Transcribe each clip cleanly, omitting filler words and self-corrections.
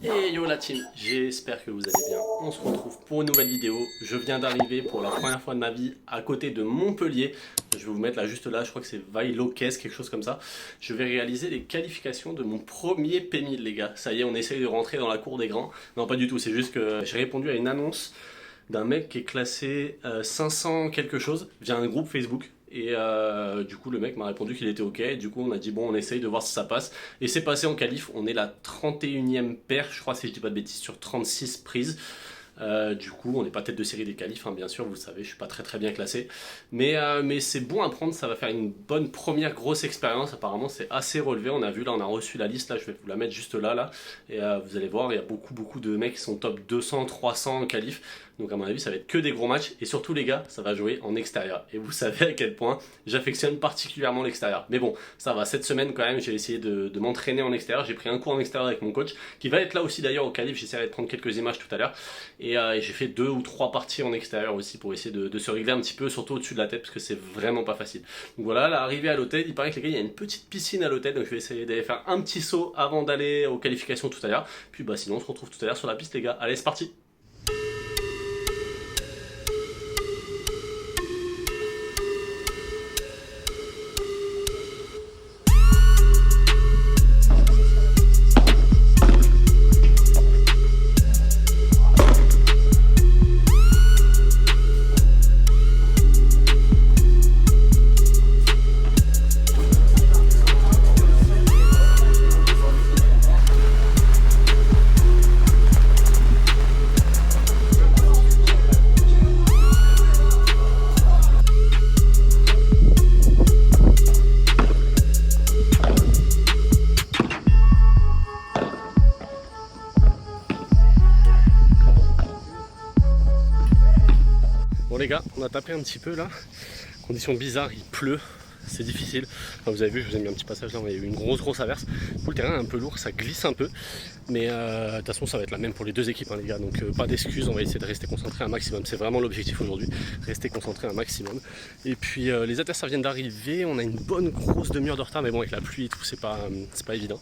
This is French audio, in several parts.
Et yo la team, j'espère que vous allez bien. On se retrouve pour une nouvelle vidéo. Je viens d'arriver pour la première fois de ma vie à côté de Montpellier. Je vais vous mettre là juste là, je crois que c'est Vailocès, quelque chose comme ça. Je vais réaliser les qualifications de mon premier P1000 les gars. Ça y est, on essaye de rentrer dans la cour des grands. Non pas du tout, c'est juste que j'ai répondu à une annonce d'un mec qui est classé 500 quelque chose via un groupe Facebook. Et du coup le mec m'a répondu qu'il était ok, et du coup on a dit bon on essaye de voir si ça passe, et c'est passé en qualif. On est la 31e paire je crois si je dis pas de bêtises sur 36 prises. Du coup on n'est pas tête de série des qualifs hein, bien sûr, vous savez je suis pas très bien classé, mais c'est bon à prendre, ça va faire une bonne première grosse expérience. Apparemment c'est assez relevé, on a vu là, on a reçu la liste là, je vais vous la mettre juste là et vous allez voir il y a beaucoup de mecs qui sont top 200, 300 en qualif. Donc à mon avis ça va être que des gros matchs, et surtout les gars ça va jouer en extérieur, et vous savez à quel point j'affectionne particulièrement l'extérieur. Mais bon ça va, cette semaine quand même j'ai essayé de m'entraîner en extérieur, j'ai pris un cours en extérieur avec mon coach qui va être là aussi d'ailleurs au qualif, j'essaierai de prendre quelques images tout à l'heure, et j'ai fait 2 ou 3 parties en extérieur aussi pour essayer de se régler un petit peu, surtout au-dessus de la tête parce que c'est vraiment pas facile. Donc voilà, là arrivé à l'hôtel, il paraît que les gars il y a une petite piscine à l'hôtel, donc je vais essayer d'aller faire un petit saut avant d'aller aux qualifications tout à l'heure, puis bah sinon on se retrouve tout à l'heure sur la piste les gars. Allez c'est parti. Bon les gars, on a tapé un petit peu là, conditions bizarres, il pleut, c'est difficile. Enfin, vous avez vu, je vous ai mis un petit passage là, il y a eu une grosse averse. Du coup le terrain est un peu lourd, ça glisse un peu, mais de toute façon ça va être la même pour les deux équipes hein, les gars, donc pas d'excuses, on va essayer de rester concentré un maximum, c'est vraiment l'objectif aujourd'hui, rester concentré un maximum. Et puis les adversaires viennent d'arriver, on a une bonne grosse demi-heure de retard, mais bon avec la pluie et tout c'est pas évident.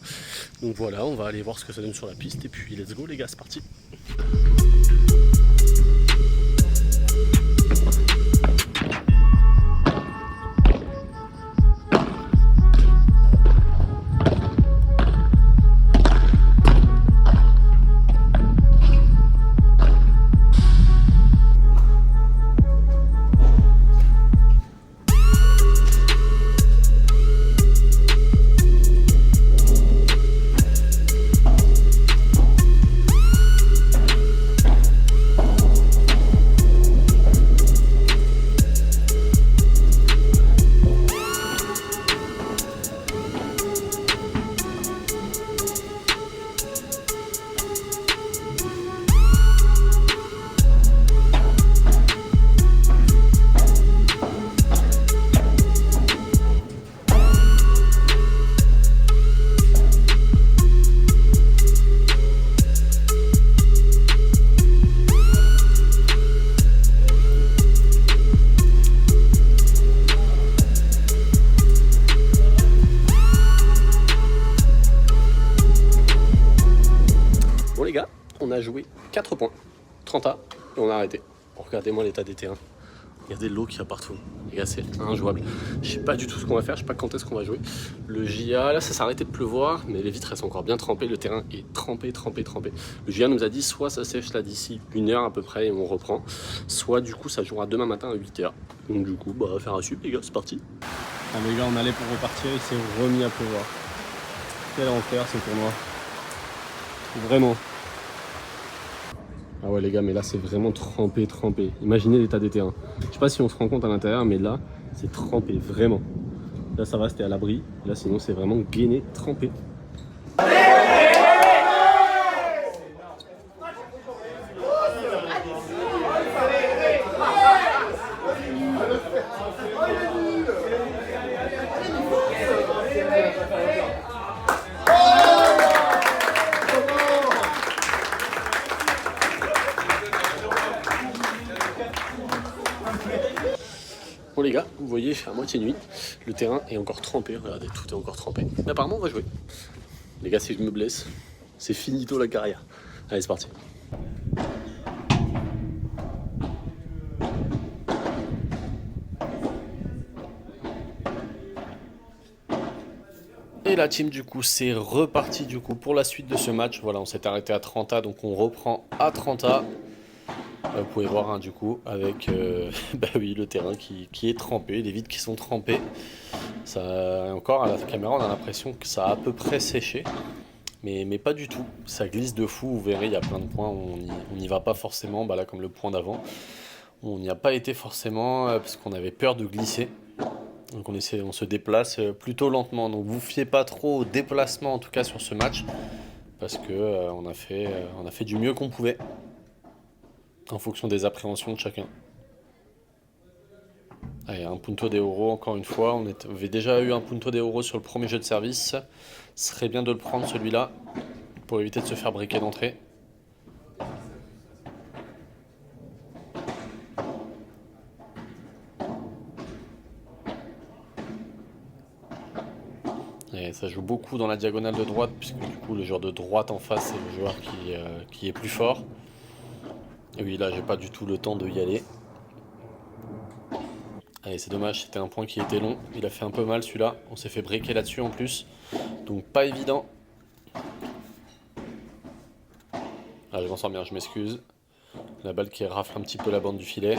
Donc voilà, on va aller voir ce que ça donne sur la piste, et puis let's go les gars, c'est parti. Bon les gars, on a joué 4 points, 30 A, et on a arrêté. Bon, regardez-moi l'état des terrains. Regardez l'eau qu'il y a partout. Les gars, c'est injouable. Je sais pas du tout ce qu'on va faire, je sais pas quand est-ce qu'on va jouer. Le JA, là ça s'est arrêté de pleuvoir, mais les vitres elles sont encore bien trempées, le terrain est trempé. Le JA nous a dit soit ça sèche là d'ici 1 heure à peu près et on reprend, soit du coup ça jouera demain matin à 8 h. Donc du coup, bah faire un sup les gars, c'est parti. Ah les gars, on allait pour repartir, il s'est remis à pleuvoir. Quel enfer ce tournoi. Vraiment. Ah ouais les gars, mais là c'est vraiment trempé. Imaginez l'état des terrains. Je sais pas si on se rend compte à l'intérieur, mais là c'est trempé, vraiment. Là ça va, c'était à l'abri. Là sinon c'est vraiment gainé, trempé. Bon les gars, vous voyez, il fait à moitié nuit, le terrain est encore trempé, regardez, tout est encore trempé. Mais apparemment on va jouer. Les gars, si je me blesse, C'est finito la carrière. Allez, c'est parti. Et la team du coup c'est reparti du coup pour la suite de ce match. Voilà, on s'est arrêté à 30A, donc on reprend à 30A. Vous pouvez voir hein, du coup avec bah oui, le terrain qui est trempé, les vitres qui sont trempées. Ça, encore à la caméra on a l'impression que ça a à peu près séché. Mais pas du tout, ça glisse de fou, vous verrez il y a plein de points où on n'y va pas forcément, bah là comme le point d'avant. On n'y a pas été forcément parce qu'on avait peur de glisser. Donc on se déplace plutôt lentement. Donc vous fiez pas trop au déplacement en tout cas sur ce match. Parce que on a fait du mieux qu'on pouvait. En fonction des appréhensions de chacun. Allez, un punto de euro encore une fois. On avait déjà eu un punto de euro sur le premier jeu de service. Ce serait bien de le prendre celui-là. Pour éviter de se faire briquer d'entrée. Et ça joue beaucoup dans la diagonale de droite, puisque du coup le joueur de droite en face c'est le joueur qui est plus fort. Et oui, là j'ai pas du tout le temps de y aller. Allez, c'est dommage, c'était un point qui était long. Il a fait un peu mal celui-là. On s'est fait breaker là-dessus en plus. Donc pas évident. Ah, je m'en sors bien, je m'excuse. La balle qui rafle un petit peu la bande du filet.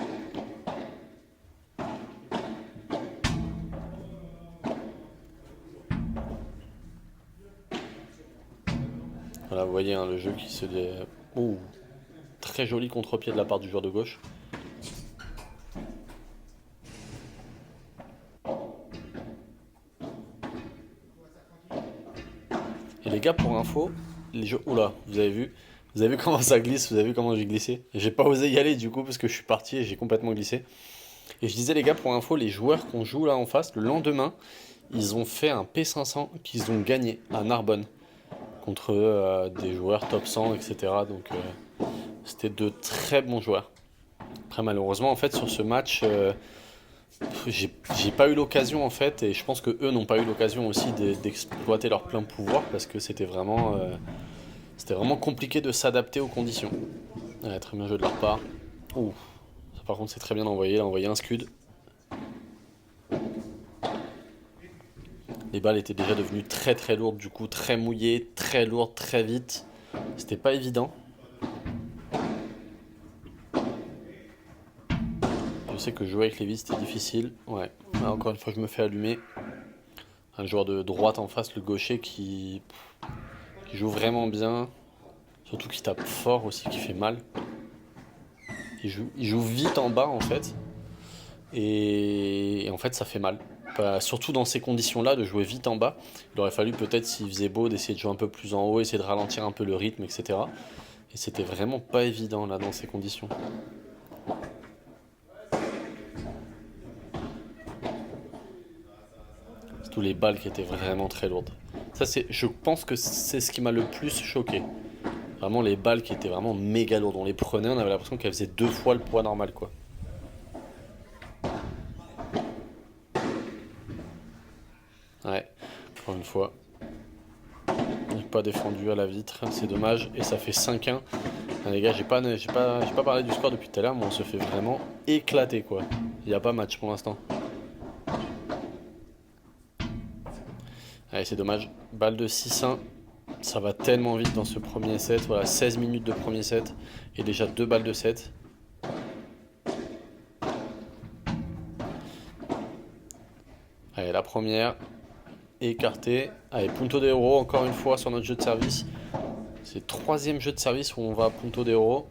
Voilà, vous voyez hein, le jeu qui se... Ouh, très joli contre-pied de la part du joueur de gauche. Et les gars, pour info, les jeux... Oula, vous avez vu comment ça glisse, vous avez vu comment j'ai glissé. J'ai pas osé y aller du coup parce que je suis parti et j'ai complètement glissé. Et je disais les gars, pour info, les joueurs qu'on joue là en face, le lendemain, ils ont fait un P500 qu'ils ont gagné à Narbonne. Contre des joueurs top 100, etc. Donc c'était de très bons joueurs. Après malheureusement en fait sur ce match, j'ai pas eu l'occasion en fait, et je pense que eux n'ont pas eu l'occasion aussi d'exploiter leur plein pouvoir parce que c'était vraiment compliqué de s'adapter aux conditions. Ouais, très bien joué de leur part. Ouh, ça par contre c'est très bien envoyé, il a envoyé un scud. Les balles étaient déjà devenues très très lourdes, du coup très mouillées, très lourdes, très vite. C'était pas évident. Je sais que jouer avec les vis c'était difficile. Ouais, là, encore une fois je me fais allumer. Un joueur de droite en face, le gaucher qui joue vraiment bien. Surtout qui tape fort aussi, qui fait mal. Il joue vite en bas en fait. Et en fait ça fait mal. Surtout dans ces conditions-là, de jouer vite en bas. Il aurait fallu peut-être, s'il faisait beau, d'essayer de jouer un peu plus en haut, essayer de ralentir un peu le rythme, etc. Et c'était vraiment pas évident là dans ces conditions. Surtout les balles qui étaient vraiment très lourdes. Ça, je pense que c'est ce qui m'a le plus choqué. Vraiment les balles qui étaient vraiment méga lourdes. On les prenait, on avait l'impression qu'elles faisaient 2 fois le poids normal quoi. Ouais, encore une fois. Pas défendu à la vitre, c'est dommage. Et ça fait 5-1. Les gars, j'ai pas parlé du score depuis tout à l'heure, mais on se fait vraiment éclater quoi. Il n'y a pas match pour l'instant. Allez, c'est dommage. Balle de 6-1. Ça va tellement vite dans ce premier set. Voilà, 16 minutes de premier set. Et déjà 2 balles de 7. Allez, la première. Écartée. Allez, punto de euro encore une fois sur notre jeu de service. C'est le 3e jeu de service où on va à punto de euro.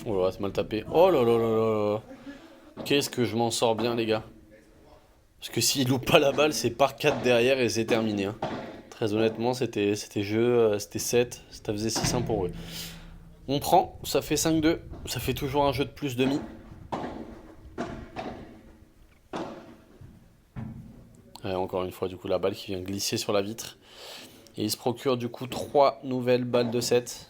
Oh là là, c'est mal tapé. Oh là là là là là. Qu'est-ce que je m'en sors bien les gars. Parce que s'il loupe pas la balle, c'est par 4 derrière et c'est terminé. Hein. Très honnêtement, c'était 7, ça faisait 6-1 pour eux. On prend, ça fait 5-2, ça fait toujours un jeu de plus demi. Ouais, encore une fois, du coup, la balle qui vient glisser sur la vitre. Et il se procure du coup 3 nouvelles balles de 7.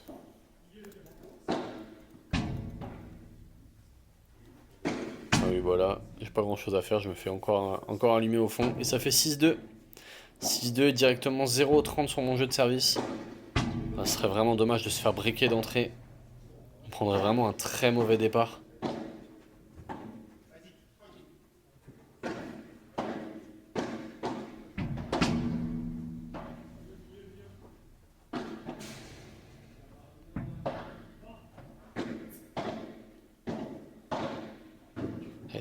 oui, voilà, j'ai pas grand chose à faire, je me fais encore allumer au fond. Et ça fait 6-2. 6-2 directement 0-30 sur mon jeu de service. Ça serait vraiment dommage de se faire briquer d'entrée. On prendrait vraiment un très mauvais départ.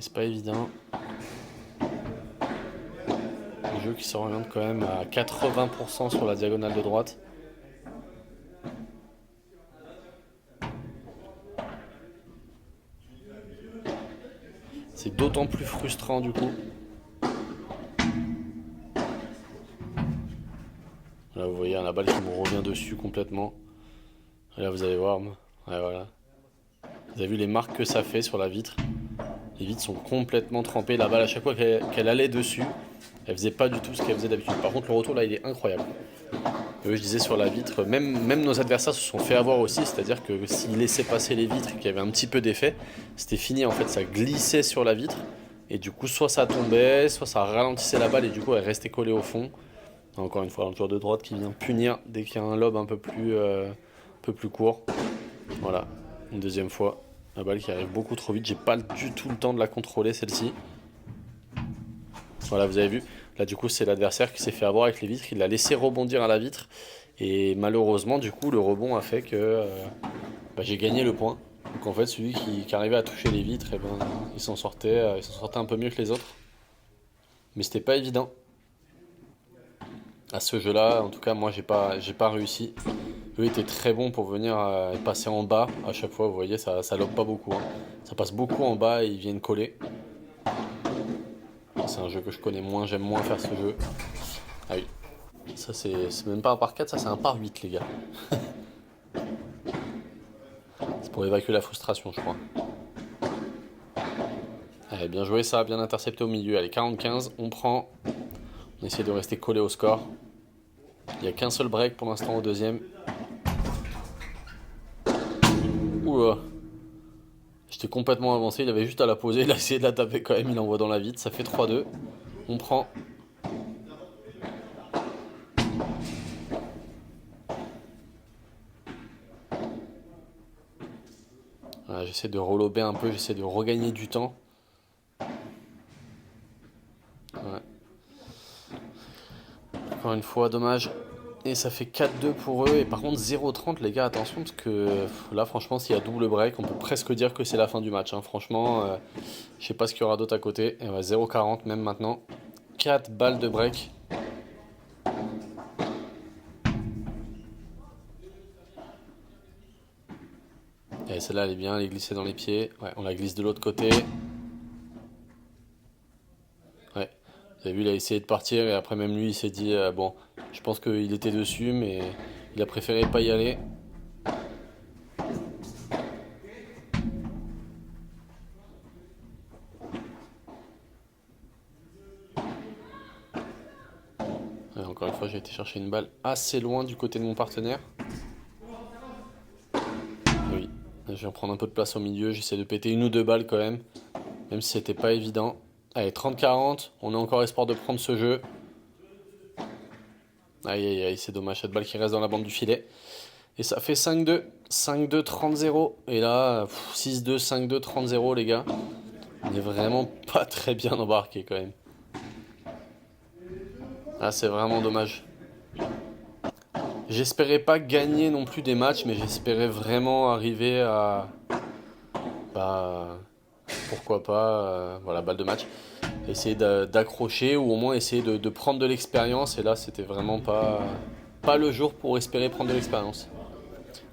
C'est pas évident. Le jeu qui s'oriente quand même à 80% sur la diagonale de droite. C'est d'autant plus frustrant du coup. Là vous voyez la balle qui me revient dessus complètement. Et là vous allez voir. Ouais, voilà. Vous avez vu les marques que ça fait sur la vitre. Les vitres sont complètement trempées. La balle à chaque fois qu'elle allait dessus, elle faisait pas du tout ce qu'elle faisait d'habitude. Par contre le retour là il est incroyable. Je disais sur la vitre, même nos adversaires se sont fait avoir aussi, c'est-à-dire que s'ils laissaient passer les vitres et qu'il y avait un petit peu d'effet, c'était fini en fait, ça glissait sur la vitre et du coup soit ça tombait, soit ça ralentissait la balle et du coup elle restait collée au fond. Encore une fois, un joueur de droite qui vient punir dès qu'il y a un lob un peu plus court. Voilà, une deuxième fois, la balle qui arrive beaucoup trop vite, j'ai pas du tout le temps de la contrôler celle-ci. Voilà, vous avez vu. Là, du coup, c'est l'adversaire qui s'est fait avoir avec les vitres. Il l'a laissé rebondir à la vitre. Et malheureusement, du coup, le rebond a fait que j'ai gagné le point. Donc, en fait, celui qui arrivait à toucher les vitres, il s'en sortait un peu mieux que les autres. Mais c'était pas évident. À ce jeu-là, en tout cas, moi, j'ai pas réussi. Eux étaient très bons pour venir passer en bas. À chaque fois, vous voyez, ça lobe pas beaucoup. Hein. Ça passe beaucoup en bas et ils viennent coller. C'est un jeu que je connais moins, j'aime moins faire ce jeu. Ah oui, ça c'est même pas un par 4, ça c'est un par 8 les gars. C'est pour évacuer la frustration je crois. Allez, bien joué ça, bien intercepté au milieu. Allez, 40-15, on prend. On essaie de rester collé au score. Il n'y a qu'un seul break pour l'instant au deuxième. Oula. J'étais complètement avancé, il avait juste à la poser, il a essayé de la taper quand même, il envoie dans la vitre, ça fait 3-2. On prend. Voilà, j'essaie de relober un peu, j'essaie de regagner du temps. Ouais. Encore une fois, dommage. Et ça fait 4-2 pour eux. Et par contre 0-30 les gars, attention parce que là franchement s'il y a double break, on peut presque dire que c'est la fin du match. Hein. Franchement, je sais pas ce qu'il y aura d'autre à côté. Et ouais, 0-40 même maintenant. 4 balles de break. Et celle-là elle est bien, elle est glissée dans les pieds. Ouais, on la glisse de l'autre côté. Ouais, vous avez vu, il a essayé de partir et après même lui il s'est dit bon, je pense qu'il était dessus mais il a préféré pas y aller. Et encore une fois, j'ai été chercher une balle assez loin du côté de mon partenaire. Oui, je vais prendre un peu de place au milieu, j'essaie de péter une ou deux balles quand même si c'était pas évident. Allez, 30-40, on a encore espoir de prendre ce jeu. Aïe aïe aïe, c'est dommage, cette balle qui reste dans la bande du filet. Et ça fait 5-2, 5-2, 30-0. Et là, 6-2, 5-2, 30-0 les gars. On est vraiment pas très bien embarqué quand même. Ah, c'est vraiment dommage. J'espérais pas gagner non plus des matchs, mais j'espérais vraiment arriver à... pourquoi pas, voilà, balle de match. Essayer d'accrocher ou au moins essayer de prendre de l'expérience. Et là, c'était vraiment pas le jour pour espérer prendre de l'expérience.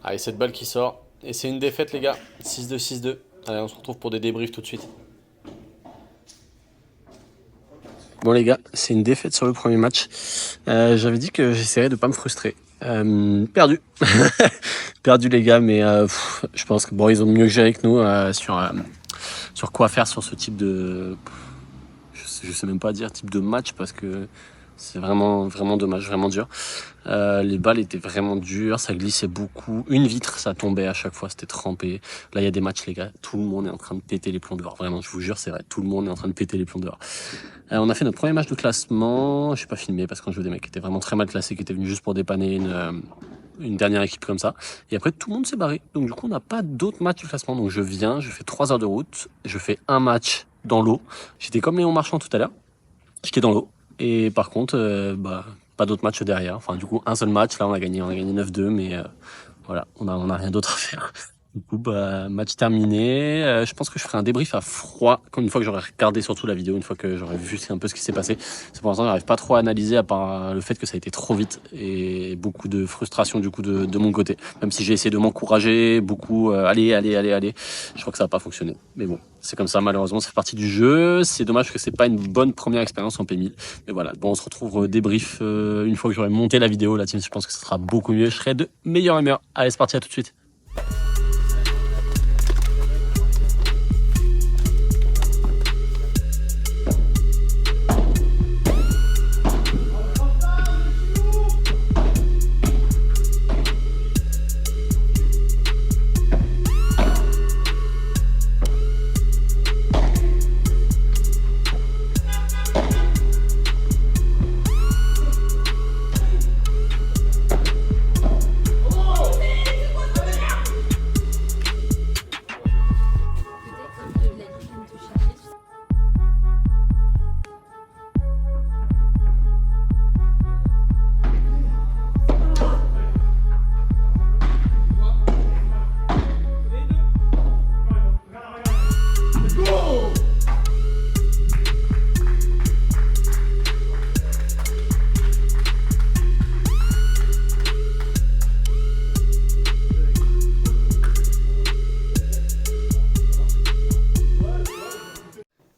Allez, cette balle qui sort. Et c'est une défaite, les gars. 6-2, 6-2. Allez, on se retrouve pour des débriefs tout de suite. Bon, les gars, c'est une défaite sur le premier match. J'avais dit que j'essaierais de pas me frustrer. Perdu. Perdu, les gars, mais je pense que bon, ils ont mieux géré que nous sur quoi faire sur ce type de... Je sais même pas dire type de match parce que C'est vraiment, vraiment dommage, vraiment dur. Les balles étaient vraiment dures, ça glissait beaucoup. Une vitre, ça tombait à chaque fois, c'était trempé. Là, il y a des matchs, les gars, tout le monde est en train de péter les plombs dehors. Vraiment, je vous jure, c'est vrai, tout le monde est en train de péter les plombs dehors. On a fait notre premier match de classement. Je suis pas filmé parce qu'on jouait des mecs qui étaient vraiment très mal classés, qui étaient venus juste pour dépanner une dernière équipe comme ça. Et après, tout le monde s'est barré. Donc du coup, on n'a pas d'autres matchs de classement. Donc je viens, je fais 3 heures de route, je fais un match dans l'eau. J'étais comme Léon Marchand tout à l'heure. J'étais dans l'eau. Et par contre, pas d'autres matchs derrière. Enfin, du coup, un seul match. Là, on a gagné 9-2, mais voilà, on a rien d'autre à faire. Du coup, match terminé. Je pense que je ferai un débrief à froid, comme une fois que j'aurai regardé surtout la vidéo, une fois que j'aurai vu un peu ce qui s'est passé. C'est pour l'instant, j'arrive pas trop à analyser, à part le fait que ça a été trop vite et beaucoup de frustration du coup de mon côté. Même si j'ai essayé de m'encourager, beaucoup, allez. Je crois que ça n'a pas fonctionné. Mais bon, c'est comme ça, malheureusement, ça fait partie du jeu. C'est dommage que c'est pas une bonne première expérience en P1000. Mais voilà, bon, on se retrouve débrief une fois que j'aurai monté la vidéo. La team, je pense que ça sera beaucoup mieux. Je serai de meilleure humeur. Allez, c'est parti, à tout de suite.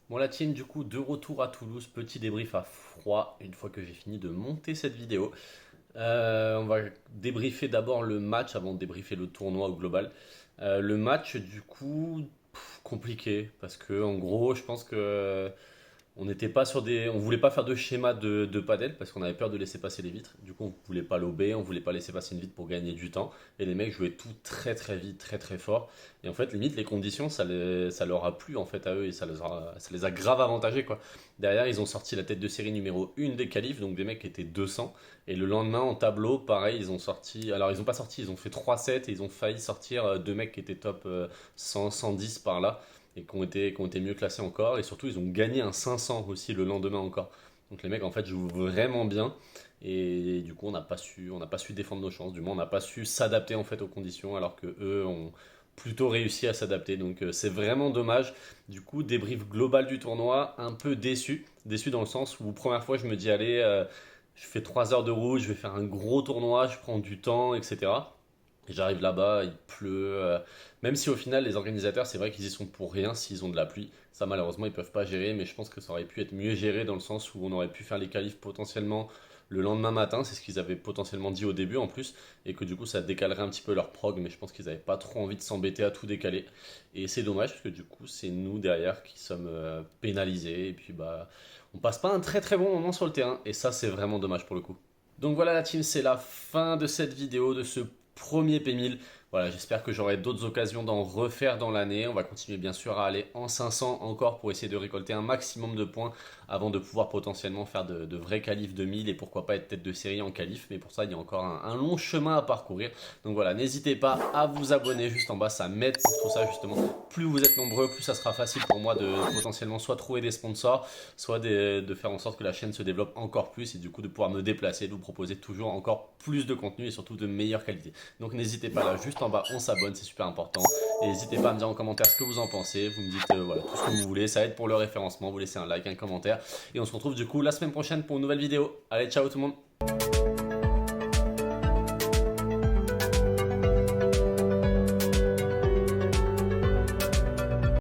Bon la team, du coup de retour à Toulouse, petit débrief à froid une fois que j'ai fini de monter cette vidéo. On va débriefer d'abord le match avant de débriefer le tournoi au global. Le match du coup compliqué parce que en gros je pense que on n'était pas sur des, on voulait pas faire de schéma de padel parce qu'on avait peur de laisser passer les vitres. Du coup, on voulait pas lober, on voulait pas laisser passer une vitre pour gagner du temps. Et les mecs jouaient tout très très vite, très très fort. Et en fait, limite les conditions, ça leur a plu en fait à eux et ça les a grave avantagés quoi. Derrière, ils ont sorti la tête de série numéro 1 des qualifs, donc des mecs qui étaient 200. Et le lendemain en tableau, pareil, ils ont sorti. Alors ils ont pas sorti, ils ont fait 3 sets et ils ont failli sortir deux mecs qui étaient top 100, 110 par là et qui ont été mieux classés encore. Et surtout, ils ont gagné un 500 aussi le lendemain encore. Donc les mecs, en fait, jouent vraiment bien. Et du coup, on n'a pas su défendre nos chances. Du moins, on n'a pas su s'adapter en fait aux conditions, alors que eux ont plutôt réussi à s'adapter. Donc c'est vraiment dommage. Du coup, débrief global du tournoi, un peu déçu. Déçu dans le sens où, première fois, je me dis, allez, je fais 3 heures de route, je vais faire un gros tournoi, je prends du temps, etc. Et j'arrive là-bas, il pleut. Même si au final, les organisateurs, c'est vrai qu'ils y sont pour rien s'ils ont de la pluie. Ça, malheureusement, ils peuvent pas gérer, mais je pense que ça aurait pu être mieux géré dans le sens où on aurait pu faire les qualifs potentiellement le lendemain matin. C'est ce qu'ils avaient potentiellement dit au début en plus. Et que du coup, ça décalerait un petit peu leur prog, mais je pense qu'ils n'avaient pas trop envie de s'embêter à tout décaler. Et c'est dommage parce que du coup, c'est nous derrière qui sommes pénalisés. Et puis, on passe pas un très très bon moment sur le terrain. Et ça, c'est vraiment dommage pour le coup. Donc voilà la team, c'est la fin de cette vidéo, de ce premier P1000. Voilà, j'espère que j'aurai d'autres occasions d'en refaire dans l'année. On va continuer bien sûr à aller en 500 encore pour essayer de récolter un maximum de points avant de pouvoir potentiellement faire de vrais qualifs de 1000 et pourquoi pas être tête de série en qualif. Mais pour ça, il y a encore un long chemin à parcourir. Donc voilà, n'hésitez pas à vous abonner juste en bas, ça m'aide pour tout ça justement. Plus vous êtes nombreux, plus ça sera facile pour moi de potentiellement soit trouver des sponsors, soit de faire en sorte que la chaîne se développe encore plus et du coup de pouvoir me déplacer, de vous proposer toujours encore plus de contenu et surtout de meilleure qualité. Donc n'hésitez pas là, juste en bas, on s'abonne, c'est super important. Et n'hésitez pas à me dire en commentaire ce que vous en pensez. Vous me dites voilà, tout ce que vous voulez, ça aide pour le référencement. Vous laissez un like, un commentaire. Et on se retrouve du coup la semaine prochaine pour une nouvelle vidéo. Allez, ciao tout le monde!